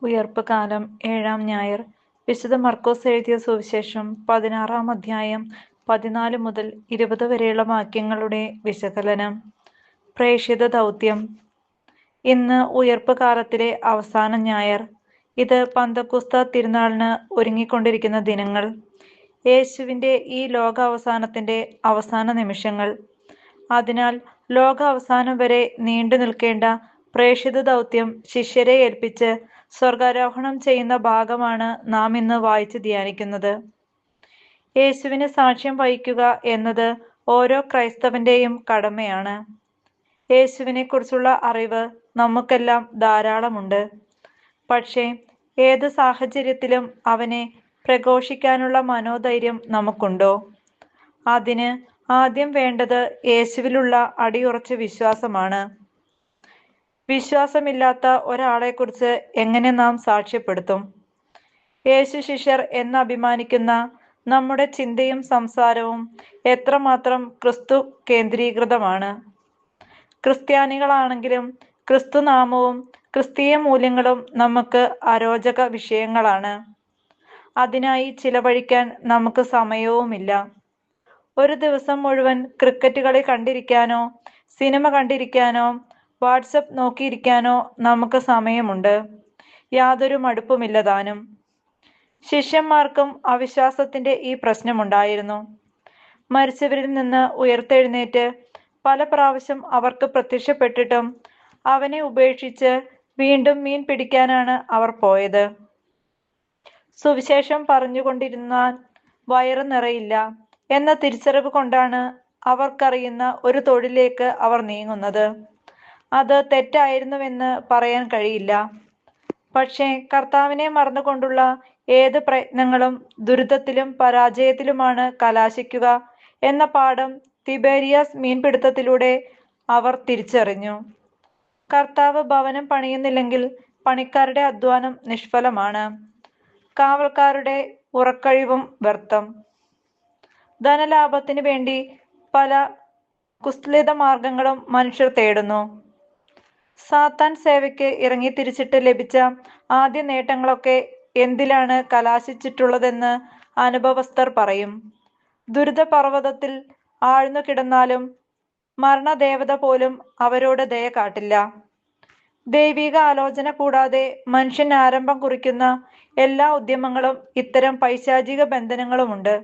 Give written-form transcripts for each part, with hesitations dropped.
ഉയർപ്പ് കാലം 7-ാം ഞായർ. വിശുദ്ധ മർക്കോസ് എഴുതിയ സുവിശേഷം 16-ാം അധ്യായം 14 മുതൽ 20 വരെയുള്ള വാക്യങ്ങളുടെ വിശകലനം. പ്രേക്ഷിത ദൗത്യം. ഇന്ന് ഉയർപ്പ് കാലത്തിലെ അവസാന ഞായർ. ഇത് പന്തക്കുസ്ത തിരുനാളിന് ഒരുങ്ങിക്കൊണ്ടിരിക്കുന്ന ദിനങ്ങൾ. യേശുവിൻ്റെ ഈ ലോകാവസാനത്തിൻ്റെ അവസാന നിമിഷങ്ങൾ. അതിനാൽ ലോകാവസാനം വരെ നീണ്ടു നിൽക്കേണ്ട പ്രേക്ഷിത ദൗത്യം ശിഷ്യരെ ഏൽപ്പിച്ച് സ്വർഗാരോഹണം ചെയ്യുന്ന ഭാഗമാണ് നാം ഇന്ന് വായിച്ച് ധ്യാനിക്കുന്നത്. യേശുവിന് സാക്ഷ്യം വഹിക്കുക എന്നത് ഓരോ ക്രൈസ്തവന്റെയും കടമയാണ്. യേശുവിനെ കുറിച്ചുള്ള അറിവ് നമുക്കെല്ലാം ധാരാളമുണ്ട്. പക്ഷേ ഏത് സാഹചര്യത്തിലും അവനെ പ്രഘോഷിക്കാനുള്ള മനോധൈര്യം നമുക്കുണ്ടോ? അതിന് ആദ്യം വേണ്ടത് യേശുവിലുള്ള അടിയുറച്ച വിശ്വാസമാണ്. വിശ്വാസമില്ലാത്ത ഒരാളെക്കുറിച്ച് എങ്ങനെ നാം സാക്ഷ്യപ്പെടുത്തും? യേശു ശിഷ്യർ എന്ന് അഭിമാനിക്കുന്ന നമ്മുടെ ചിന്തയും സംസാരവും എത്രമാത്രം ക്രിസ്തു കേന്ദ്രീകൃതമാണ്. ക്രിസ്ത്യാനികളാണെങ്കിലും ക്രിസ്തുനാമവും ക്രിസ്തീയ മൂല്യങ്ങളും നമുക്ക് അരോചക വിഷയങ്ങളാണ്. അതിനായി ചിലവഴിക്കാൻ നമുക്ക് സമയവുമില്ല. ഒരു ദിവസം മുഴുവൻ ക്രിക്കറ്റ് കളി കണ്ടിരിക്കാനോ സിനിമ കണ്ടിരിക്കാനോ വാട്സപ്പ് നോക്കിയിരിക്കാനോ നമുക്ക് സമയമുണ്ട്. യാതൊരു മടുപ്പുമില്ല താനും. ശിഷ്യന്മാർക്കും അവിശ്വാസത്തിന്റെ ഈ പ്രശ്നമുണ്ടായിരുന്നു. മരിച്ചവരിൽ നിന്ന് ഉയർത്തെഴുന്നേറ്റ് പല പ്രാവശ്യം അവർക്ക് പ്രത്യക്ഷപ്പെട്ടിട്ടും അവനെ ഉപേക്ഷിച്ച് വീണ്ടും മീൻ പിടിക്കാനാണ് അവർ പോയത്. സുവിശേഷം പറഞ്ഞുകൊണ്ടിരുന്നാൽ വയറ് നിറയില്ല എന്ന തിരിച്ചറിവ് കൊണ്ടാണ് അവർക്കറിയുന്ന ഒരു തൊഴിലേക്ക് അവർ നീങ്ങുന്നത്. അത് തെറ്റായിരുന്നുവെന്ന് പറയാൻ കഴിയില്ല. പക്ഷേ കർത്താവിനെ മറന്നുകൊണ്ടുള്ള ഏത് പ്രയത്നങ്ങളും ദുരിതത്തിലും പരാജയത്തിലുമാണ് കലാശിക്കുക എന്ന പാഠം തിബേരിയാസ് മീൻപിടുത്തത്തിലൂടെ അവർ തിരിച്ചറിഞ്ഞു. കർത്താവ് ഭവനം പണിയുന്നില്ലെങ്കിൽ പണിക്കാരുടെ അധ്വാനം നിഷ്ഫലമാണ്. കാവൽക്കാരുടെ ഉറക്കഴിവും വ്യർത്ഥം. ധനലാഭത്തിന് വേണ്ടി പല കുസ്ലിത മാർഗങ്ങളും മനുഷ്യർ തേടുന്നു. സാത്താൻ സേവയ്ക്ക് ഇറങ്ങിത്തിരിച്ചിട്ട് ലഭിച്ച ആദ്യ നേട്ടങ്ങളൊക്കെ എന്തിലാണ് കലാശിച്ചിട്ടുള്ളതെന്ന് അനുഭവസ്ഥർ പറയും. ദുരിതപർവ്വതത്തിൽ ആഴ്ന്നു കിടന്നാലും മരണദേവത പോലും അവരോട് ദയ കാട്ടില്ല. ദൈവിക ആലോചന കൂടാതെ മനുഷ്യൻ ആരംഭം കുറിക്കുന്ന എല്ലാ ഉദ്യമങ്ങളും ഇത്തരം പൈശാചിക ബന്ധനങ്ങളുമുണ്ട്.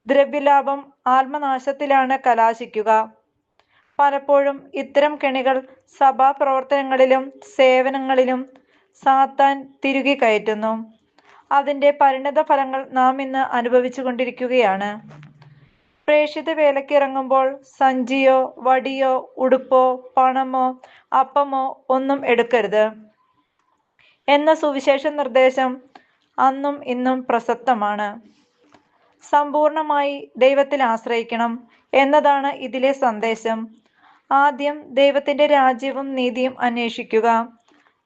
ദ്രവ്യലാഭം ആത്മനാശത്തിലാണ് കലാശിക്കുക. പലപ്പോഴും ഇത്തരം കെണികൾ സഭാപ്രവർത്തനങ്ങളിലും സേവനങ്ങളിലും സാത്താൻ തിരുകി കയറ്റുന്നു. അതിൻ്റെ പരിണത ഫലങ്ങൾ നാം ഇന്ന് അനുഭവിച്ചു കൊണ്ടിരിക്കുകയാണ്. പ്രേക്ഷിത വേലയ്ക്ക് ഇറങ്ങുമ്പോൾ സഞ്ചിയോ വടിയോ ഉടുപ്പോ പണമോ അപ്പമോ ഒന്നും എടുക്കരുത് എന്ന സുവിശേഷ നിർദ്ദേശം അന്നും ഇന്നും പ്രസക്തമാണ്. സമ്പൂർണമായി ദൈവത്തിൽ ആശ്രയിക്കണം എന്നതാണ് ഇതിലെ സന്ദേശം. ആദ്യം ദൈവത്തിന്റെ രാജ്യവും നീതിയും അന്വേഷിക്കുക,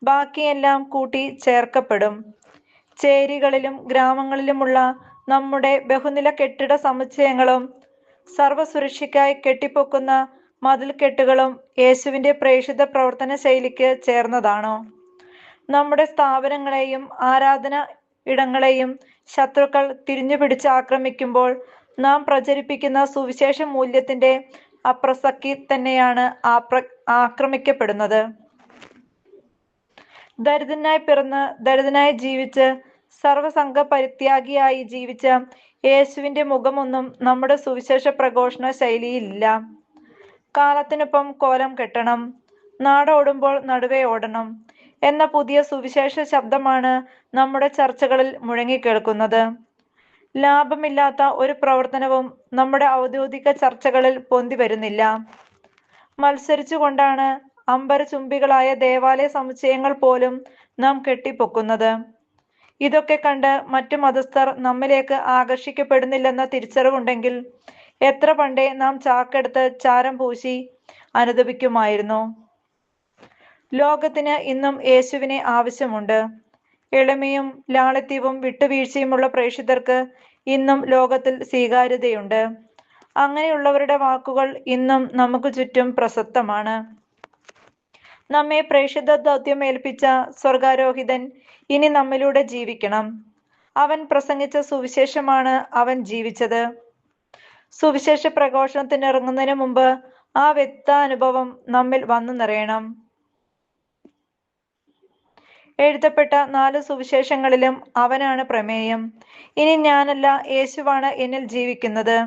ബാക്കിയെല്ലാം കൂട്ടി ചേർക്കപ്പെടും. ചേരികളിലും ഗ്രാമങ്ങളിലുമുള്ള നമ്മുടെ ബഹുനില കെട്ടിട സമുച്ചയങ്ങളും സർവ്വസുരക്ഷയ്ക്കായി കെട്ടിപ്പൊക്കുന്ന മതിൽക്കെട്ടുകളും യേശുവിന്റെ പ്രേക്ഷിത പ്രവർത്തന ശൈലിക്ക് ചേർന്നതാണോ? നമ്മുടെ സ്ഥാപനങ്ങളെയും ആരാധന ഇടങ്ങളെയും ശത്രുക്കൾ തിരിഞ്ഞുപിടിച്ച് ആക്രമിക്കുമ്പോൾ നാം പ്രചരിപ്പിക്കുന്ന സുവിശേഷ മൂല്യത്തിന്റെ അപ്രസക്തി തന്നെയാണ് ആക്രമിക്കപ്പെടുന്നത്. ദരിദ്രനായി പിറന്ന് ദരിദ്രനായി ജീവിച്ച് സർവസംഘ പരിത്യാഗിയായി ജീവിച്ച യേശുവിന്റെ മുഖമൊന്നും നമ്മുടെ സുവിശേഷ പ്രഘോഷണ ശൈലിയിലില്ല. കാലത്തിനൊപ്പം കോലം കെട്ടണം, നാടോടുമ്പോൾ നടുവേ ഓടണം എന്ന പുതിയ സുവിശേഷ ശബ്ദമാണ് നമ്മുടെ ചർച്ചകളിൽ മുഴങ്ങിക്കേൾക്കുന്നത്. ലാഭമില്ലാത്ത ഒരു പ്രവർത്തനവും നമ്മുടെ ഔദ്യോഗിക ചർച്ചകളിൽ പൊന്തി വരുന്നില്ല. മത്സരിച്ചുകൊണ്ടാണ് അമ്പരചുംബികളായ ദേവാലയ സമുച്ചയങ്ങൾ പോലും നാം കെട്ടിപ്പൊക്കുന്നത്. ഇതൊക്കെ കണ്ട് മറ്റു മതസ്ഥർ നമ്മിലേക്ക് ആകർഷിക്കപ്പെടുന്നില്ലെന്ന തിരിച്ചറിവുണ്ടെങ്കിൽ എത്ര പണ്ടേ നാം ചാക്കെടുത്ത് ചാരം പൂശി അനുദപിക്കുമായിരുന്നു. ലോകത്തിന് ഇന്നും യേശുവിനെ ആവശ്യമുണ്ട്. എളിമയും ലാളിത്യവും വിട്ടുവീഴ്ചയുമുള്ള പ്രേക്ഷിതർക്ക് ഇന്നും ലോകത്തിൽ സ്വീകാര്യതയുണ്ട്. അങ്ങനെയുള്ളവരുടെ വാക്കുകൾ ഇന്നും നമുക്ക് ചുറ്റും പ്രസക്തമാണ്. നമ്മെ പ്രേക്ഷിത ദൗത്യം ഏൽപ്പിച്ച സ്വർഗാരോഹിതൻ ഇനി നമ്മിലൂടെ ജീവിക്കണം. അവൻ പ്രസംഗിച്ച സുവിശേഷമാണ് അവൻ ജീവിച്ചത്. സുവിശേഷ പ്രഘോഷണത്തിന് ഇറങ്ങുന്നതിന് മുമ്പ് ആ വ്യക്താനുഭവം നമ്മിൽ വന്നു നിറയണം. എഴുതപ്പെട്ട 4 സുവിശേഷങ്ങളിലും അവനാണ് പ്രമേയം. ഇനി ഞാനല്ല, യേശുവാണ് എന്നിൽ ജീവിക്കുന്നത്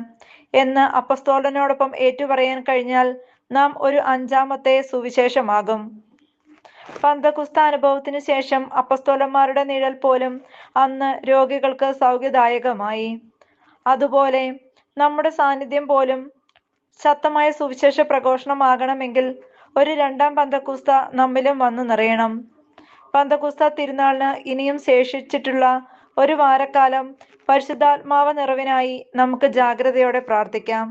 എന്ന് അപ്പസ്തോലനോടൊപ്പം ഏറ്റുപറയാൻ കഴിഞ്ഞാൽ നാം ഒരു 5ാമത്തെ സുവിശേഷമാകും. പന്തക്കുസ്ത അനുഭവത്തിനു ശേഷം അപ്പസ്തോലന്മാരുടെ നിഴൽ പോലും അന്ന് രോഗികൾക്ക് സൗഖ്യദായകമായി. അതുപോലെ നമ്മുടെ സാന്നിധ്യം പോലും ശക്തമായ സുവിശേഷ പ്രഘോഷണമാകണമെങ്കിൽ ഒരു 2ാം പന്തക്കുസ്ത നമ്മിലും വന്നു നിറയണം. പന്തക്കുസ്ത തിരുനാളിന് ഇനിയും ശേഷിച്ചിട്ടുള്ള ഒരു വാരക്കാലം പരിശുദ്ധാത്മാവ നിറവിനായി നമുക്ക് ജാഗ്രതയോടെ പ്രാർത്ഥിക്കാം.